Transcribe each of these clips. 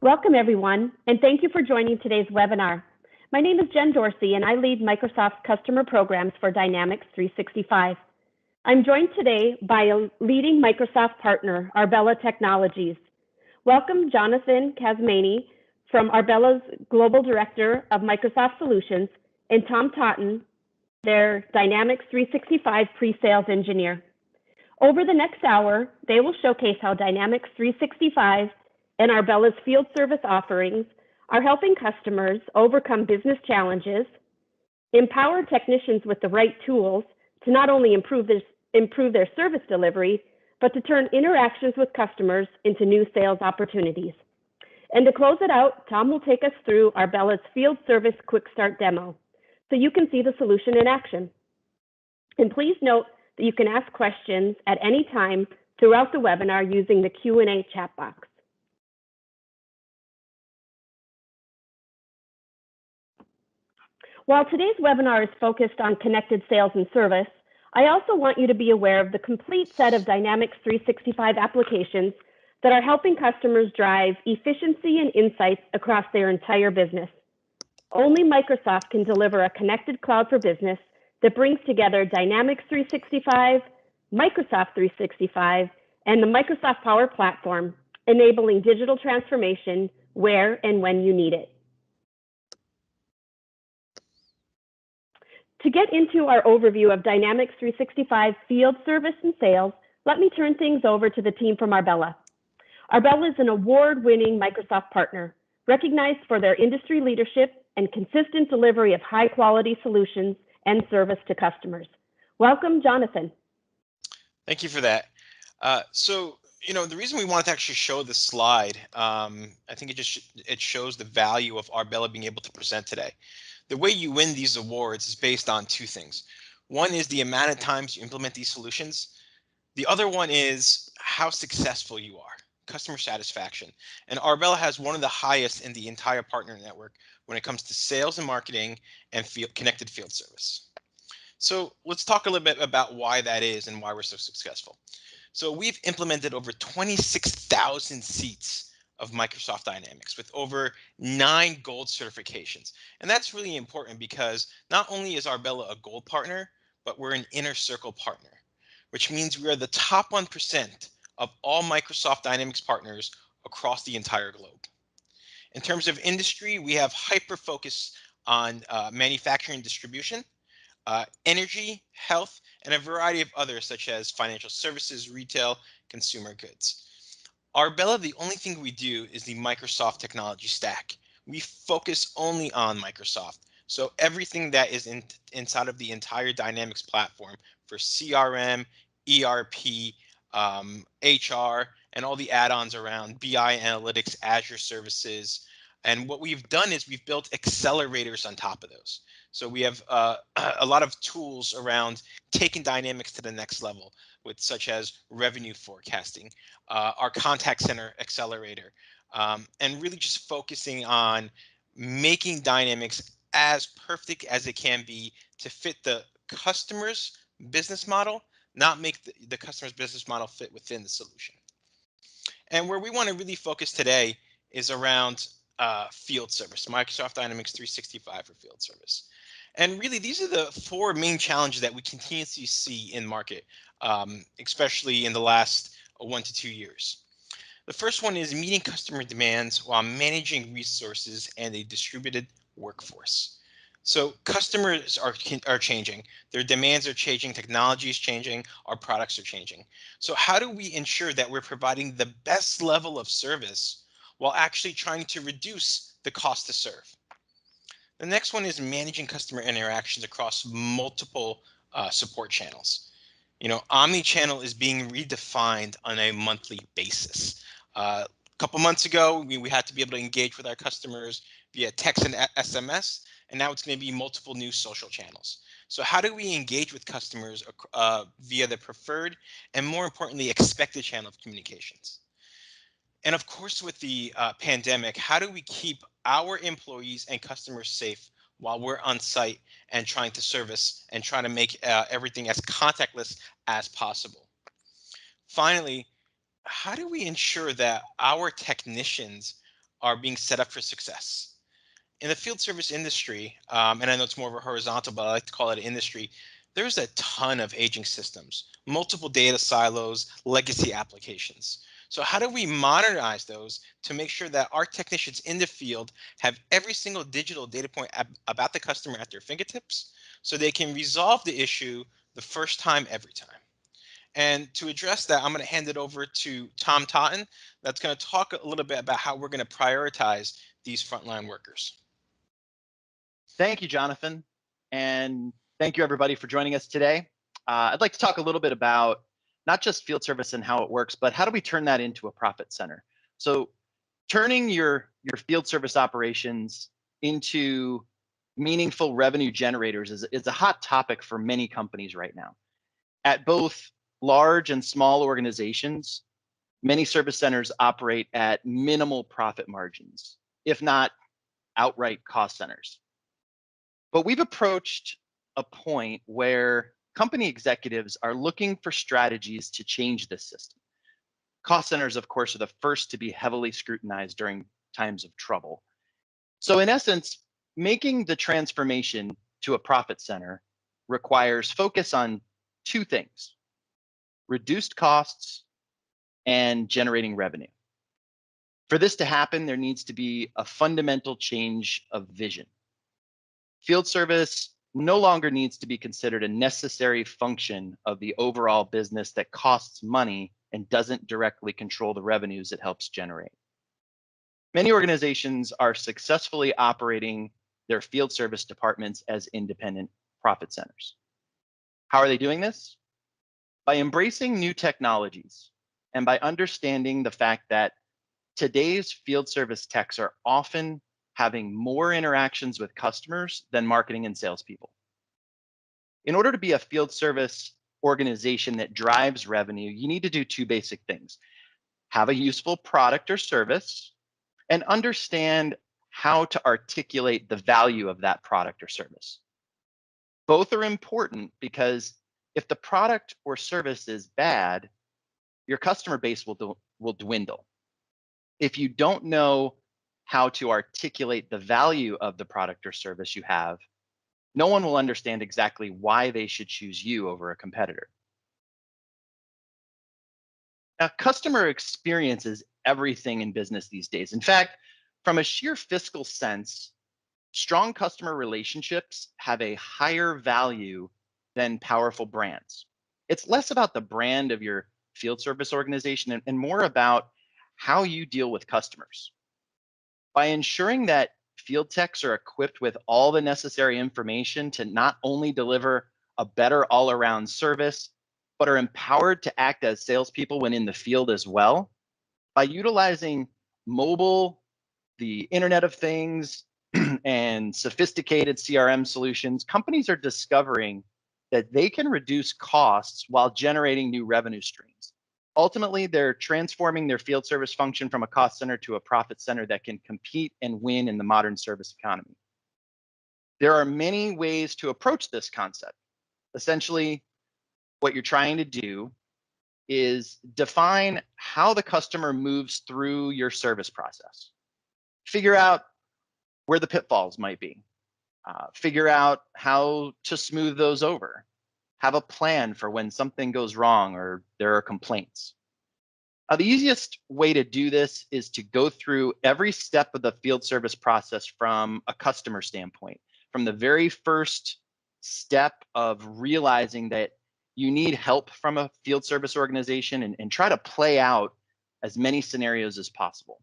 Welcome, everyone, and thank you for joining today's webinar. My name is Jen Dorsey, and I lead Microsoft's customer programs for Dynamics 365. I'm joined today by a leading Microsoft partner, Arbella Technologies. Welcome, Jonathan Kazmani from Arbella's Global Director of Microsoft Solutions, and Tom Totten, their Dynamics 365 pre-sales engineer. Over the next hour, they will showcase how Dynamics 365 and Arbella's field service offerings are helping customers overcome business challenges, empower technicians with the right tools to not only improve their service delivery, but to turn interactions with customers into new sales opportunities. And to close it out, Tom will take us through Arbella's field service quick start demo, so you can see the solution in action. And please note that you can ask questions at any time throughout the webinar using the Q&A chat box. While today's webinar is focused on connected sales and service, I also want you to be aware of the complete set of Dynamics 365 applications that are helping customers drive efficiency and insights across their entire business. Only Microsoft can deliver a connected cloud for business that brings together Dynamics 365, Microsoft 365, and the Microsoft Power Platform, enabling digital transformation where and when you need it. To get into our overview of Dynamics 365 field service and sales, let me turn things over to the team from Arbella. Arbella is an award-winning Microsoft partner, recognized for their industry leadership and consistent delivery of high-quality solutions and service to customers. Welcome, Jonathan. Thank you for that. The reason we wanted to actually show this slide, I think it shows the value of Arbella being able to present today. The way you win these awards is based on two things. One is the amount of times you implement these solutions. The other one is how successful you are, customer satisfaction. And Arbella has one of the highest in the entire partner network when it comes to sales and marketing and connected field service. So let's talk a little bit about why that is and why we're so successful. So we've implemented over 26,000 seats of Microsoft Dynamics with over 9 gold certifications. And that's really important because not only is Arbella a gold partner, but we're an inner circle partner, which means we are the top 1% of all Microsoft Dynamics partners across the entire globe. In terms of industry, we have hyper focus on manufacturing and distribution, energy, health, and a variety of others such as financial services, retail, consumer goods. Arbella, the only thing we do is the Microsoft technology stack. We focus only on Microsoft. So everything that is inside of the entire Dynamics platform for CRM, ERP, HR, and all the add-ons around BI analytics, Azure services. And what we've done is we've built accelerators on top of those. So we have a lot of tools around taking Dynamics to the next level, with such as revenue forecasting, our contact center accelerator, and really just focusing on making Dynamics as perfect as it can be to fit the customer's business model, not make the customer's business model fit within the solution. And where we want to really focus today is around field service, Microsoft Dynamics 365 for field service. And really, these are the 4 main challenges that we continuously see in market, especially in the last 1 to 2 years. The first one is meeting customer demands while managing resources and a distributed workforce. So customers are changing, their demands are changing, technology is changing, our products are changing. So how do we ensure that we're providing the best level of service while actually trying to reduce the cost to serve? The next one is managing customer interactions across multiple support channels. Omni-channel is being redefined on a monthly basis. A couple months ago, we had to be able to engage with our customers via text and SMS, and now it's going to be multiple new social channels. So how do we engage with customers via the preferred and, more importantly, expected channel of communications? And of course, with the pandemic, how do we keep our employees and customers safe while we're on site and trying to service and trying to make everything as contactless as possible? Finally, how do we ensure that our technicians are being set up for success? In the field service industry, and I know it's more of a horizontal, but I like to call it an industry, there's a ton of aging systems, multiple data silos, legacy applications. So how do we modernize those to make sure that our technicians in the field have every single digital data point about the customer at their fingertips so they can resolve the issue the first time, every time? And to address that, I'm going to hand it over to Tom Totten. That's going to talk a little bit about how we're going to prioritize these frontline workers. Thank you, Jonathan. And thank you, everybody, for joining us today. I'd like to talk a little bit about not just field service and how it works, but how do we turn that into a profit center? So turning your field service operations into meaningful revenue generators is a hot topic for many companies right now. At both large and small organizations, many service centers operate at minimal profit margins, if not outright cost centers. But we've approached a point where company executives are looking for strategies to change this system. Cost centers, of course, are the first to be heavily scrutinized during times of trouble. So in essence, making the transformation to a profit center requires focus on two things: reduced costs and generating revenue. For this to happen, there needs to be a fundamental change of vision. Field service no longer needs to be considered a necessary function of the overall business that costs money and doesn't directly control the revenues it helps generate. Many organizations are successfully operating their field service departments as independent profit centers. How are they doing this? By embracing new technologies and by understanding the fact that today's field service techs are often having more interactions with customers than marketing and salespeople. In order to be a field service organization that drives revenue, you need to do two basic things: have a useful product or service, and understand how to articulate the value of that product or service. Both are important because if the product or service is bad, your customer base will dwindle. If you don't know how to articulate the value of the product or service you have, no one will understand exactly why they should choose you over a competitor. Now, customer experience is everything in business these days. In fact, from a sheer fiscal sense, strong customer relationships have a higher value than powerful brands. It's less about the brand of your field service organization and more about how you deal with customers. By ensuring that field techs are equipped with all the necessary information to not only deliver a better all-around service, but are empowered to act as salespeople when in the field as well, by utilizing mobile, the Internet of Things, and sophisticated CRM solutions, companies are discovering that they can reduce costs while generating new revenue streams. Ultimately, they're transforming their field service function from a cost center to a profit center that can compete and win in the modern service economy. There are many ways to approach this concept. Essentially, what you're trying to do is define how the customer moves through your service process. Figure out where the pitfalls might be. Figure out how to smooth those over. Have a plan for when something goes wrong or there are complaints. The easiest way to do this is to go through every step of the field service process from a customer standpoint, from the very first step of realizing that you need help from a field service organization and try to play out as many scenarios as possible.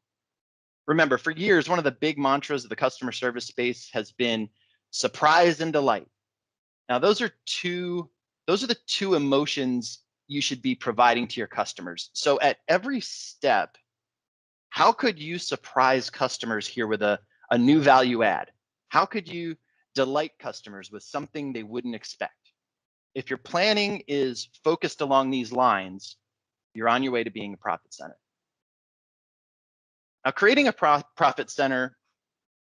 Remember, for years, one of the big mantras of the customer service space has been surprise and delight. Now, those are the two emotions you should be providing to your customers. So at every step, how could you surprise customers here with a new value add? How could you delight customers with something they wouldn't expect? If your planning is focused along these lines, you're on your way to being a profit center. Now, creating a profit center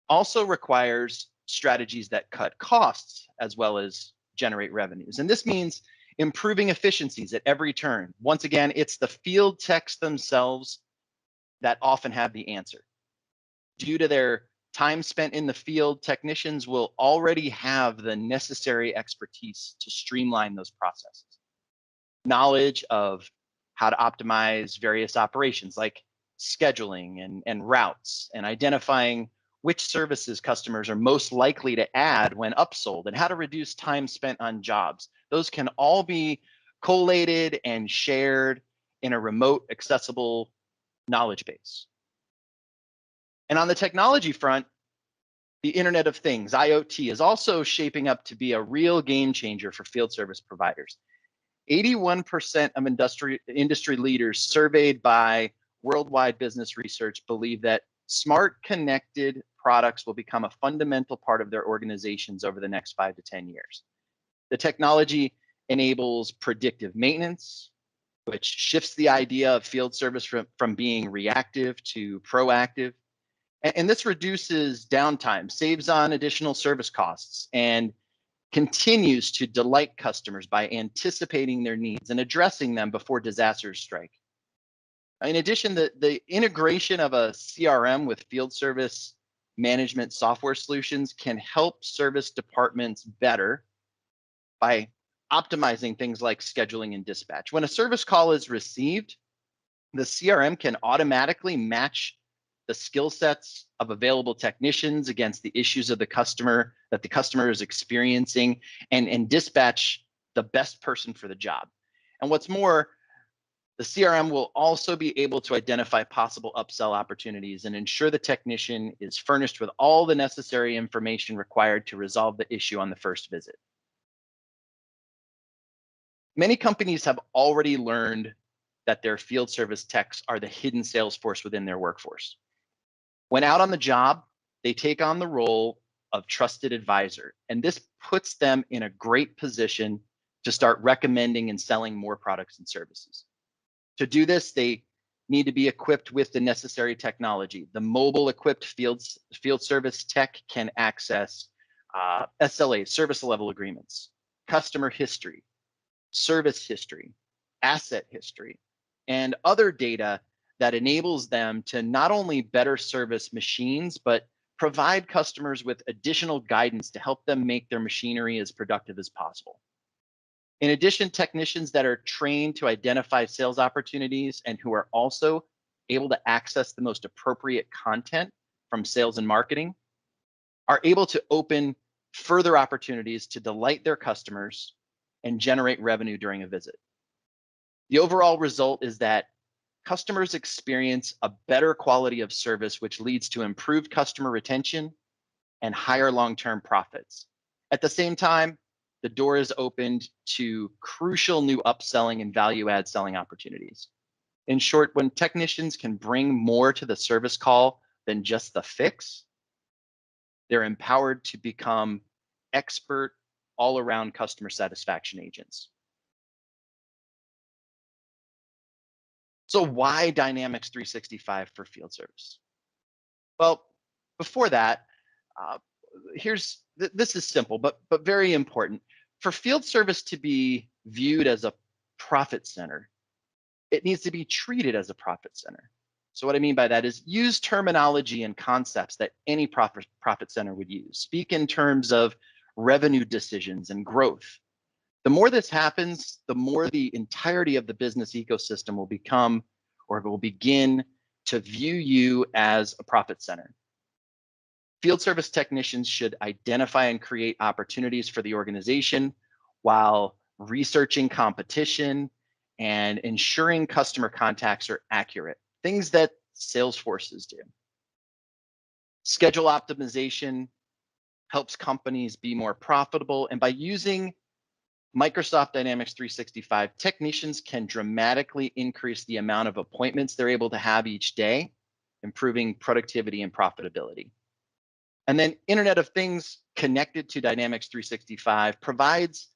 also requires strategies that cut costs as well as generate revenues. And this means improving efficiencies at every turn. Once again, it's the field techs themselves that often have the answer. Due to their time spent in the field, technicians will already have the necessary expertise to streamline those processes. Knowledge of how to optimize various operations like scheduling and routes, and identifying which services customers are most likely to add when upsold, and how to reduce time spent on jobs. Those can all be collated and shared in a remote, accessible knowledge base. And on the technology front, the Internet of Things, IoT, is also shaping up to be a real game changer for field service providers. 81% of industry leaders surveyed by Worldwide Business Research believe that smart, connected products will become a fundamental part of their organizations over the next 5 to 10 years. The technology enables predictive maintenance, which shifts the idea of field service from being reactive to proactive. And this reduces downtime, saves on additional service costs, and continues to delight customers by anticipating their needs and addressing them before disasters strike. In addition, the integration of a CRM with field service management software solutions can help service departments better by optimizing things like scheduling and dispatch. When a service call is received, the CRM can automatically match the skill sets of available technicians against the issues of the customer that the customer is experiencing, and dispatch the best person for the job. And what's more, the CRM will also be able to identify possible upsell opportunities and ensure the technician is furnished with all the necessary information required to resolve the issue on the first visit. Many companies have already learned that their field service techs are the hidden sales force within their workforce. When out on the job, they take on the role of trusted advisor, and this puts them in a great position to start recommending and selling more products and services. To do this, they need to be equipped with the necessary technology. The mobile equipped field service tech can access SLAs, service level agreements, customer history, service history, asset history, and other data that enables them to not only better service machines, but provide customers with additional guidance to help them make their machinery as productive as possible. In addition, technicians that are trained to identify sales opportunities and who are also able to access the most appropriate content from sales and marketing are able to open further opportunities to delight their customers and generate revenue during a visit. The overall result is that customers experience a better quality of service, which leads to improved customer retention and higher long-term profits. At the same time, the door is opened to crucial new upselling and value-add selling opportunities. In short, when technicians can bring more to the service call than just the fix, they're empowered to become expert all-around customer satisfaction agents. So why Dynamics 365 for field service? Well, before that, this is simple, but very important. For field service to be viewed as a profit center, it needs to be treated as a profit center. So what I mean by that is use terminology and concepts that any profit center would use. Speak in terms of revenue decisions and growth. The more this happens, the more the entirety of the business ecosystem will become or it will begin to view you as a profit center. Field service technicians should identify and create opportunities for the organization while researching competition and ensuring customer contacts are accurate, things that sales forces do. Schedule optimization helps companies be more profitable, and by using Microsoft Dynamics 365, technicians can dramatically increase the amount of appointments they're able to have each day, improving productivity and profitability. And then Internet of Things connected to Dynamics 365 provides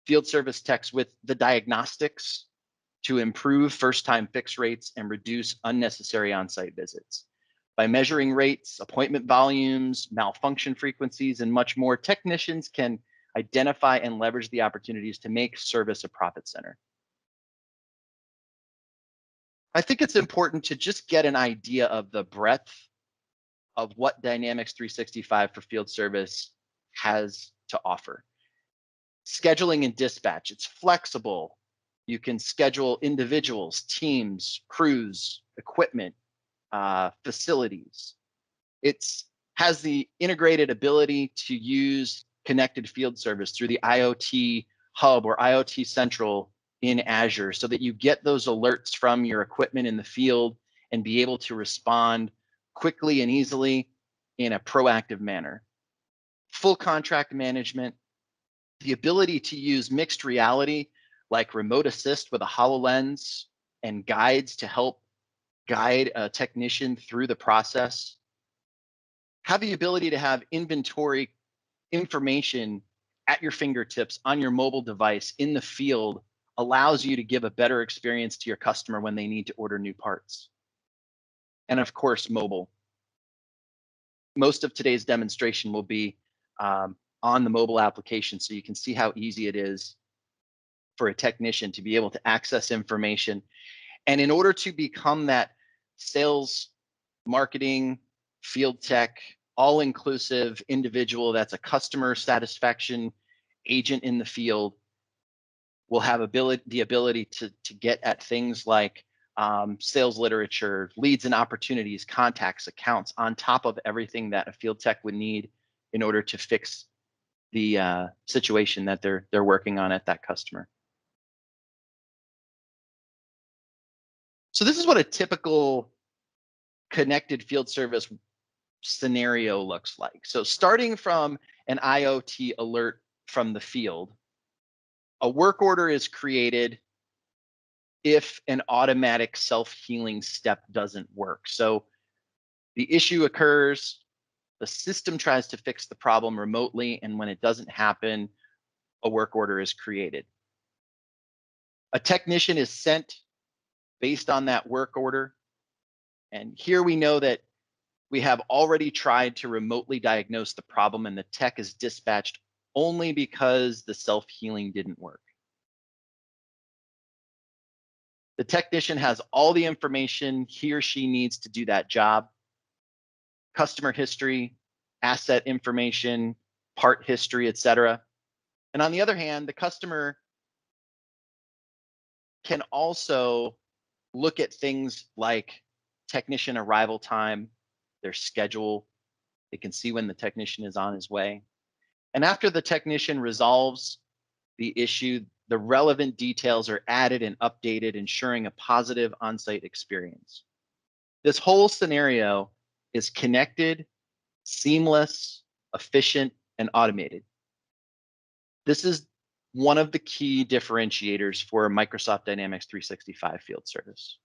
field service techs with the diagnostics to improve first-time fix rates and reduce unnecessary on-site visits. By measuring rates, appointment volumes, malfunction frequencies, and much more, technicians can identify and leverage the opportunities to make service a profit center. I think it's important to just get an idea of the breadth of what Dynamics 365 for field service has to offer. Scheduling and dispatch, it's flexible. You can schedule individuals, teams, crews, equipment, facilities. It has the integrated ability to use connected field service through the IoT hub or IoT Central in Azure so that you get those alerts from your equipment in the field and be able to respond quickly and easily in a proactive manner. Full contract management, the ability to use mixed reality like remote assist with a HoloLens and guides to help guide a technician through the process. Have the ability to have inventory information at your fingertips on your mobile device in the field allows you to give a better experience to your customer when they need to order new parts. And of course, mobile. Most of today's demonstration will be on the mobile application, so you can see how easy it is for a technician to be able to access information. And in order to become that sales, marketing, field tech, all-inclusive individual that's a customer satisfaction agent in the field, will have the ability to get at things like sales literature, leads and opportunities, contacts, accounts, on top of everything that a field tech would need in order to fix the situation that they're working on at that customer. So this is what a typical connected field service scenario looks like. So starting from an IoT alert from the field, a work order is created if an automatic self-healing step doesn't work. So the issue occurs, the system tries to fix the problem remotely, and when it doesn't happen, a work order is created. A technician is sent based on that work order. And here we know that we have already tried to remotely diagnose the problem, and the tech is dispatched only because the self-healing didn't work. The technician has all the information he or she needs to do that job: customer history, asset information, part history, etc. And on the other hand, the customer can also look at things like technician arrival time, their schedule. They can see when the technician is on his way. And after the technician resolves the issue, the relevant details are added and updated, ensuring a positive on-site experience. This whole scenario is connected, seamless, efficient, and automated. This is one of the key differentiators for Microsoft Dynamics 365 field service.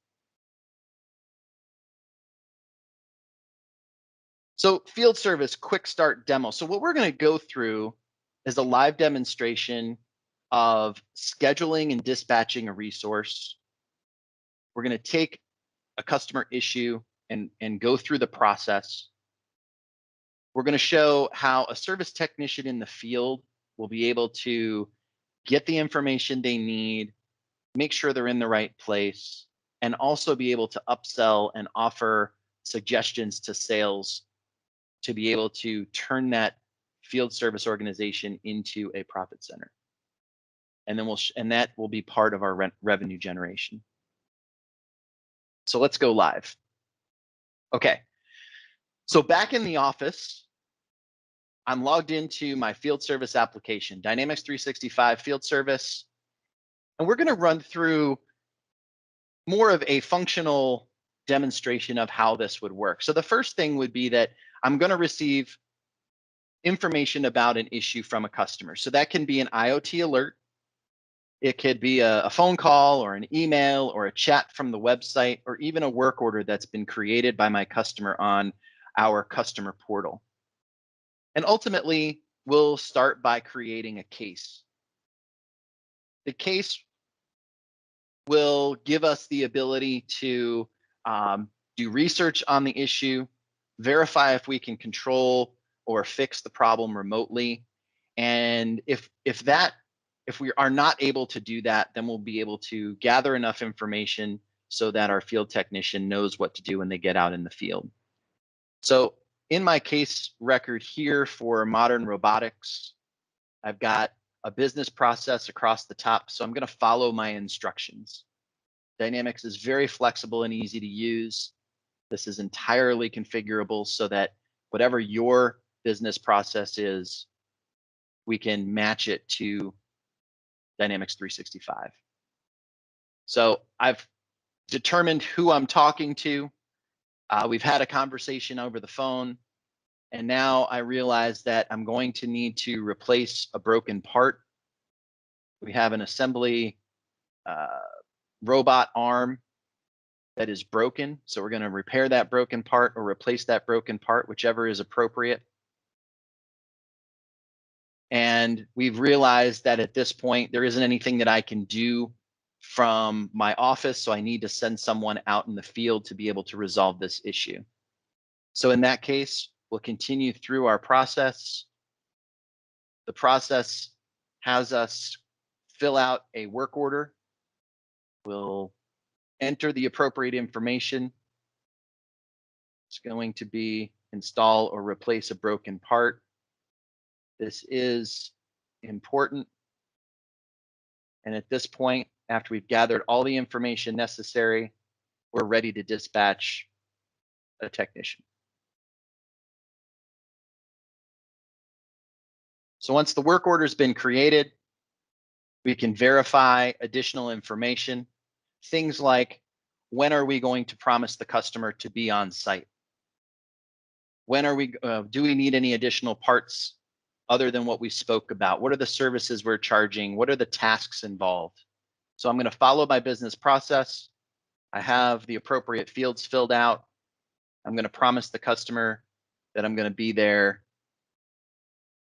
So field service quick start demo. So what we're going to go through is a live demonstration of scheduling and dispatching a resource. We're going to take a customer issue and go through the process. We're going to show how a service technician in the field will be able to get the information they need, make sure they're in the right place, and also be able to upsell and offer suggestions to sales to be able to turn that field service organization into a profit center. And then that will be part of our revenue generation. So let's go live. Okay, so back in the office, I'm logged into my field service application, Dynamics 365 Field Service, and we're going to run through more of a functional demonstration of how this would work. So the first thing would be that I'm going to receive information about an issue from a customer. So that can be an IoT alert. It could be a phone call or an email or a chat from the website, or even a work order that's been created by my customer on our customer portal. And ultimately, we'll start by creating a case. The case will give us the ability to do research on the issue, verify if we can control or fix the problem remotely. And if we are not able to do that, then we'll be able to gather enough information so that our field technician knows what to do when they get out in the field. So in my case record here for modern robotics, I've got a business process across the top, so I'm going to follow my instructions. Dynamics is very flexible and easy to use. This is entirely configurable so that whatever your business process is, we can match it to Dynamics 365. So I've determined who I'm talking to. We've had a conversation over the phone, and now I realize that I'm going to need to replace a broken part. We have an assembly robot arm that is broken. So we're going to repair that broken part or replace that broken part, whichever is appropriate. And we've realized that at this point, there isn't anything that I can do from my office. So I need to send someone out in the field to be able to resolve this issue. So in that case, we'll continue through our process. The process has us fill out a work order. We'll enter the appropriate information. It's going to be install or replace a broken part. This is important. And at this point, after we've gathered all the information necessary, we're ready to dispatch a technician. So once the work order has been created, we can verify additional information. Things like, when are we going to promise the customer to be on site? When are we, do we need any additional parts other than what we spoke about? What are the services we're charging? What are the tasks involved? So I'm going to follow my business process. I have the appropriate fields filled out. I'm going to promise the customer that I'm going to be there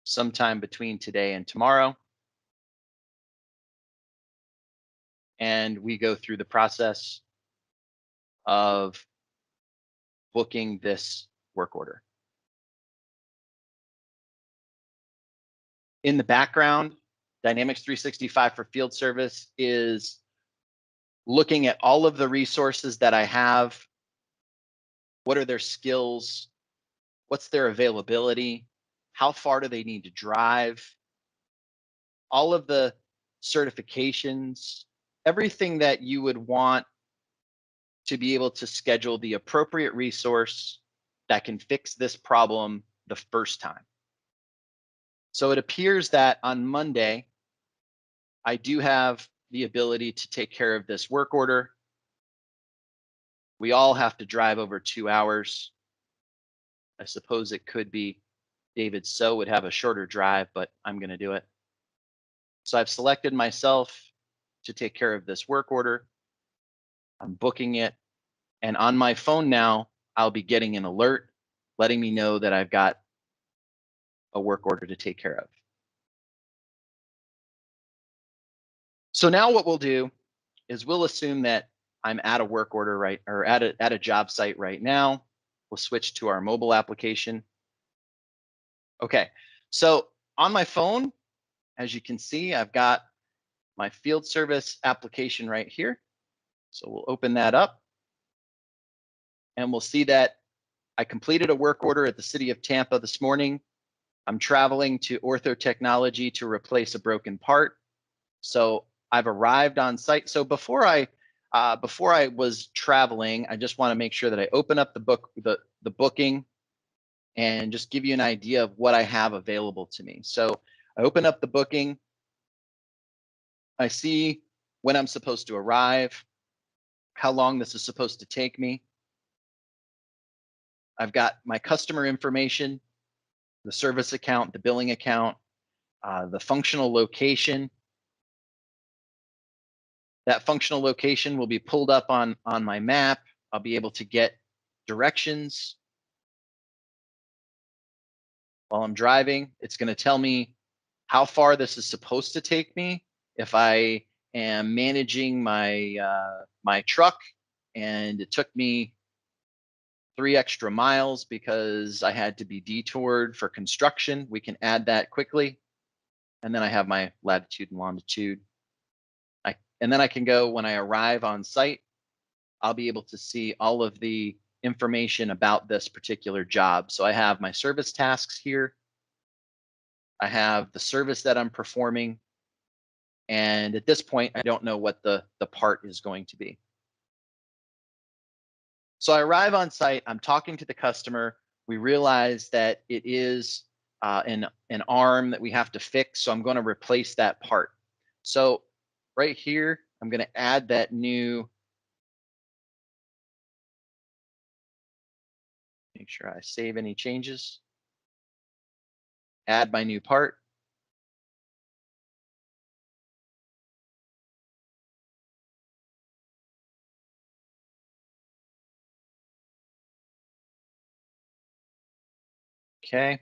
sometime between today and tomorrow. And we go through the process of booking this work order. In the background, Dynamics 365 for field service is looking at all of the resources that I have. What are their skills? What's their availability? How far do they need to drive? All of the certifications, everything that you would want to be able to schedule the appropriate resource that can fix this problem the first time. So it appears that on Monday, I do have the ability to take care of this work order. We all have to drive over 2 hours. I suppose it could be David So would have a shorter drive, but I'm going to do it. So I've selected myself to take care of this work order. I'm booking it. And on my phone now, I'll be getting an alert letting me know that I've got a work order to take care of. So now what we'll do is we'll assume that I'm at a work order or at a job site right now. We'll switch to our mobile application. Okay, so on my phone, as you can see, I've got my field service application right here. So we'll open that up and we'll see that I completed a work order at the city of Tampa this morning. I'm traveling to Ortho Technology to replace a broken part. So I've arrived on site. So before I before I was traveling, I just want to make sure that I open up the booking and just give you an idea of what I have available to me. So I open up the booking. I see when I'm supposed to arrive, how long this is supposed to take me. I've got my customer information, the service account, the billing account, the functional location. That functional location will be pulled up on my map. I'll be able to get directions while I'm driving. It's going to tell me how far this is supposed to take me. If I am managing my truck and it took me 3 extra miles because I had to be detoured for construction, we can add that quickly. And then I have my latitude and longitude. And then I can go, when I arrive on site, I'll be able to see all of the information about this particular job. So I have my service tasks here. I have the service that I'm performing. And at this point, I don't know what the part is going to be. So I arrive on site, I'm talking to the customer. We realize that it is an arm that we have to fix. So I'm going to replace that part. So right here, I'm going to add that new, make sure I save any changes, add my new part. Okay.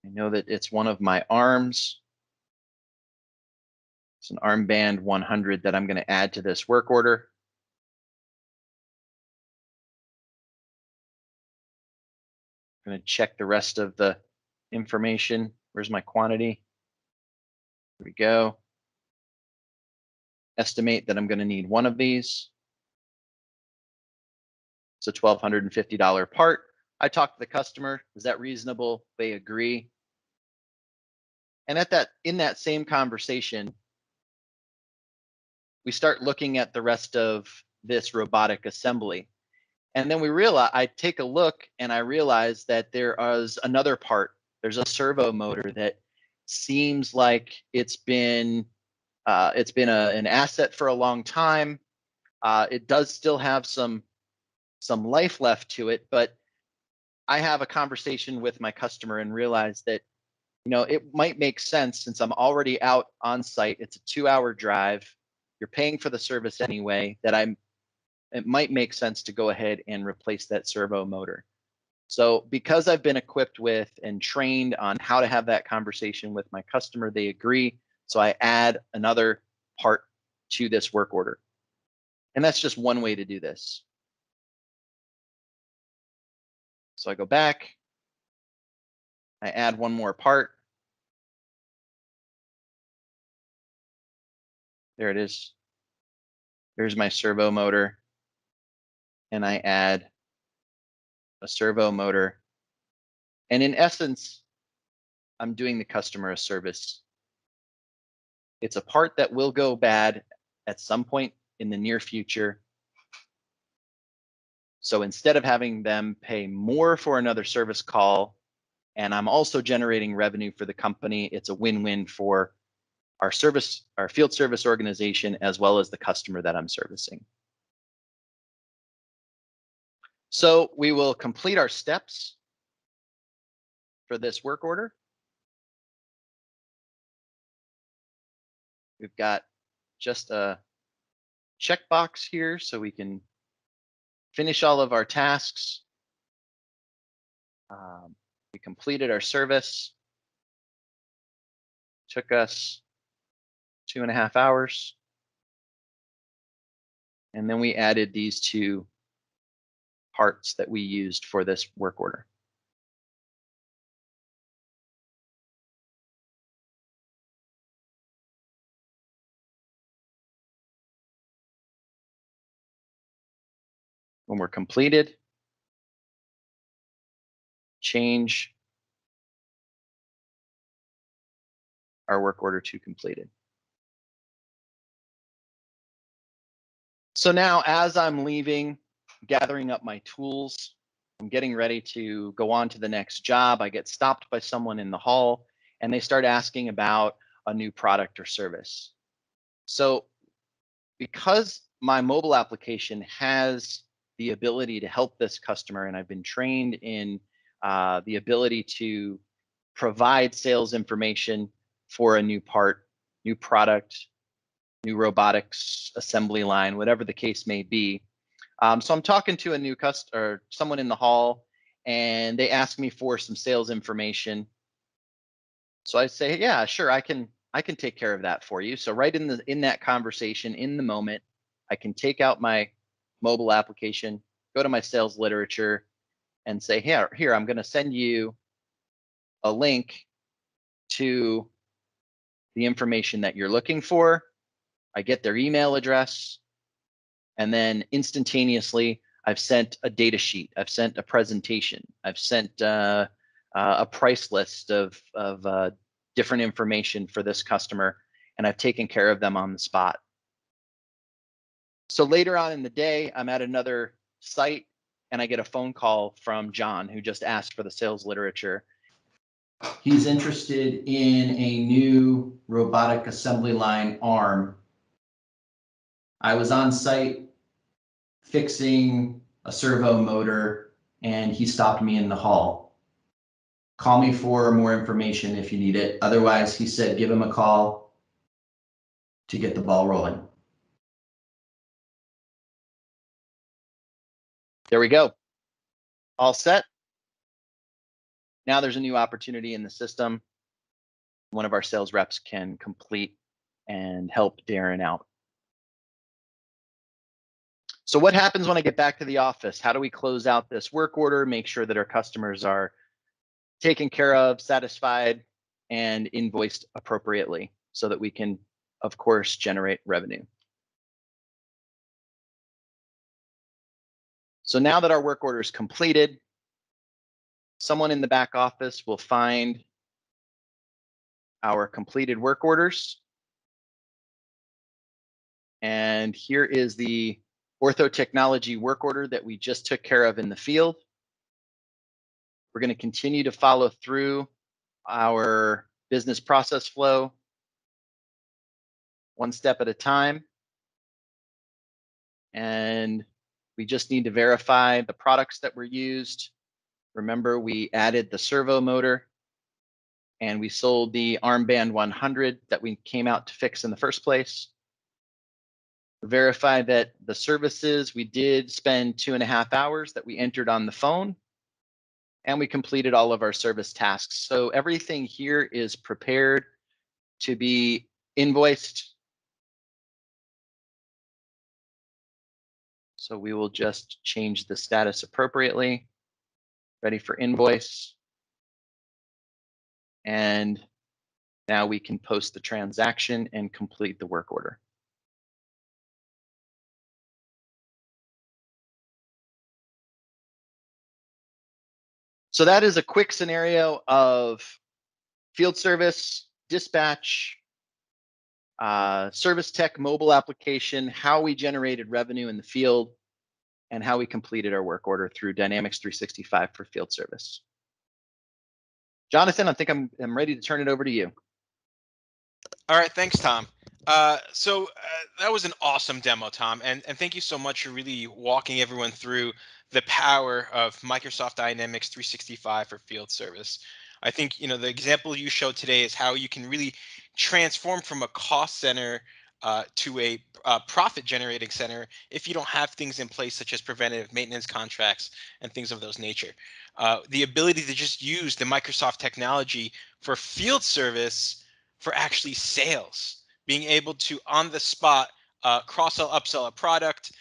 I know that it's one of my arms. It's an armband 100 that I'm going to add to this work order. I'm going to check the rest of the information. Where's my quantity? Here we go. Estimate that I'm going to need one of these. It's a $1,250 part. I talked to the customer. Is that reasonable? They agree. And in that same conversation, we start looking at the rest of this robotic assembly. And then I take a look and I realize that there is another part. There's a servo motor that seems like it's been an asset for a long time. It does still have some life left to it, but I have a conversation with my customer and realize that, it might make sense, since I'm already out on site. It's a 2-hour drive. You're paying for the service anyway, it might make sense to go ahead and replace that servo motor. So because I've been equipped with and trained on how to have that conversation with my customer, they agree. So I add another part to this work order. And that's just one way to do this. So I go back, I add one more part. There it is. There's my servo motor. And I add a servo motor. And in essence, I'm doing the customer a service. It's a part that will go bad at some point in the near future. So instead of having them pay more for another service call, and I'm also generating revenue for the company, it's a win-win for our field service organization, as well as the customer that I'm servicing. So we will complete our steps for this work order. We've got just a checkbox here so we can finish all of our tasks. We completed our service. Took us 2.5 hours. And then we added these 2 parts that we used for this work order. When we're completed, change our work order to completed. So now as I'm leaving, gathering up my tools, I'm getting ready to go on to the next job. I get stopped by someone in the hall and they start asking about a new product or service. So because my mobile application has the ability to help this customer, and I've been trained in the ability to provide sales information for a new part, new product, new robotics assembly line, whatever the case may be. So I'm talking to a new customer, or someone in the hall, and they ask me for some sales information. So I say, yeah, sure, I can take care of that for you. So right in that conversation, in the moment, I can take out my mobile application, go to my sales literature, and say, here, I'm going to send you a link to the information that you're looking for. I get their email address, and then instantaneously, I've sent a data sheet. I've sent a presentation. I've sent a price list of different information for this customer, and I've taken care of them on the spot. So later on in the day, I'm at another site and I get a phone call from John, who just asked for the sales literature. He's interested in a new robotic assembly line arm. I was on site fixing a servo motor and he stopped me in the hall. Call me for more information if you need it. Otherwise, he said, give him a call to get the ball rolling. There we go. All set. Now there's a new opportunity in the system. One of our sales reps can complete and help Darren out. So what happens when I get back to the office? How do we close out this work order, make sure that our customers are taken care of, satisfied, and invoiced appropriately so that we can, of course, generate revenue? So now that our work order is completed, someone in the back office will find our completed work orders. And here is the Ortho Technology work order that we just took care of in the field. We're going to continue to follow through our business process flow one step at a time. And we just need to verify the products that were used. Remember, we added the servo motor and we sold the armband 100 that we came out to fix in the first place. Verify that the services, we did spend 2.5 hours that we entered on the phone, and we completed all of our service tasks. So everything here is prepared to be invoiced. So we will just change the status appropriately. Ready for invoice. And now we can post the transaction and complete the work order. So that is a quick scenario of field service, dispatch, service tech mobile application, how we generated revenue in the field, and how we completed our work order through Dynamics 365 for field service. Jonathan, I think I'm ready to turn it over to you. All right, thanks, Tom. So that was an awesome demo, Tom, and thank you so much for really walking everyone through the power of Microsoft Dynamics 365 for field service. I think the example you showed today is how you can really transform from a cost center to a profit generating center if you don't have things in place such as preventative maintenance contracts and things of those nature. The ability to just use the Microsoft technology for field service for actually sales, being able to on the spot cross-sell, upsell a product,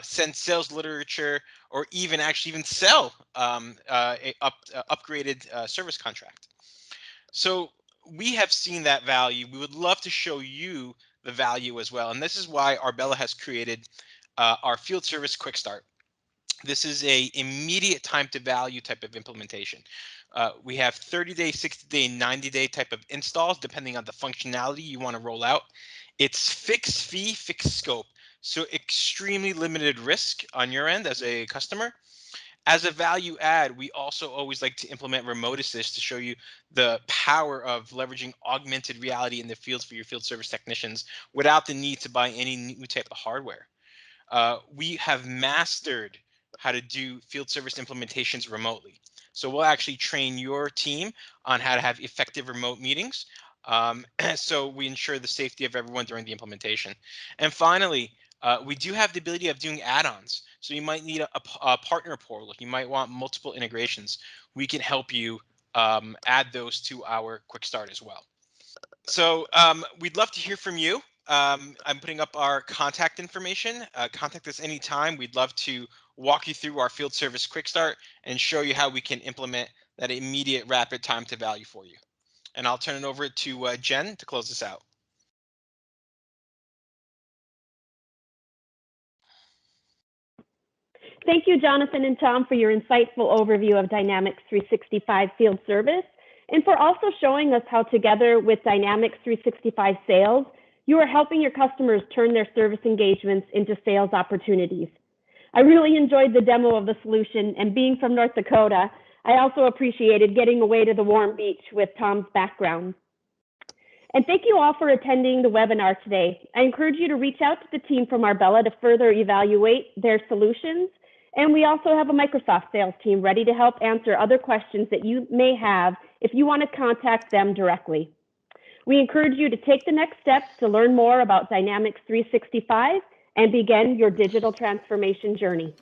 send sales literature, or even sell a upgraded service contract. So we have seen that value. We would love to show you the value as well. And this is why Arbella has created our field service quick start. This is a immediate time to value type of implementation. We have 30-day, 60-day, 90-day type of installs, depending on the functionality you want to roll out. It's fixed fee, fixed scope. So extremely limited risk on your end as a customer. As a value add, we also always like to implement remote assist to show you the power of leveraging augmented reality in the fields for your field service technicians without the need to buy any new type of hardware. We have mastered how to do field service implementations remotely. So we'll actually train your team on how to have effective remote meetings. So we ensure the safety of everyone during the implementation. And finally, we do have the ability of doing add-ons. So you might need a partner portal. You might want multiple integrations. We can help you add those to our quick start as well. So we'd love to hear from you. I'm putting up our contact information. Contact us anytime. We'd love to walk you through our field service quick start and show you how we can implement that immediate rapid time to value for you. And I'll turn it over to Jen to close this out. Thank you, Jonathan and Tom, for your insightful overview of Dynamics 365 field service, and for also showing us how together with Dynamics 365 sales, you are helping your customers turn their service engagements into sales opportunities. I really enjoyed the demo of the solution, and being from North Dakota, I also appreciated getting away to the warm beach with Tom's background. And thank you all for attending the webinar today. I encourage you to reach out to the team from Arbella to further evaluate their solutions. And we also have a Microsoft sales team ready to help answer other questions that you may have if you want to contact them directly. We encourage you to take the next steps to learn more about Dynamics 365 and begin your digital transformation journey.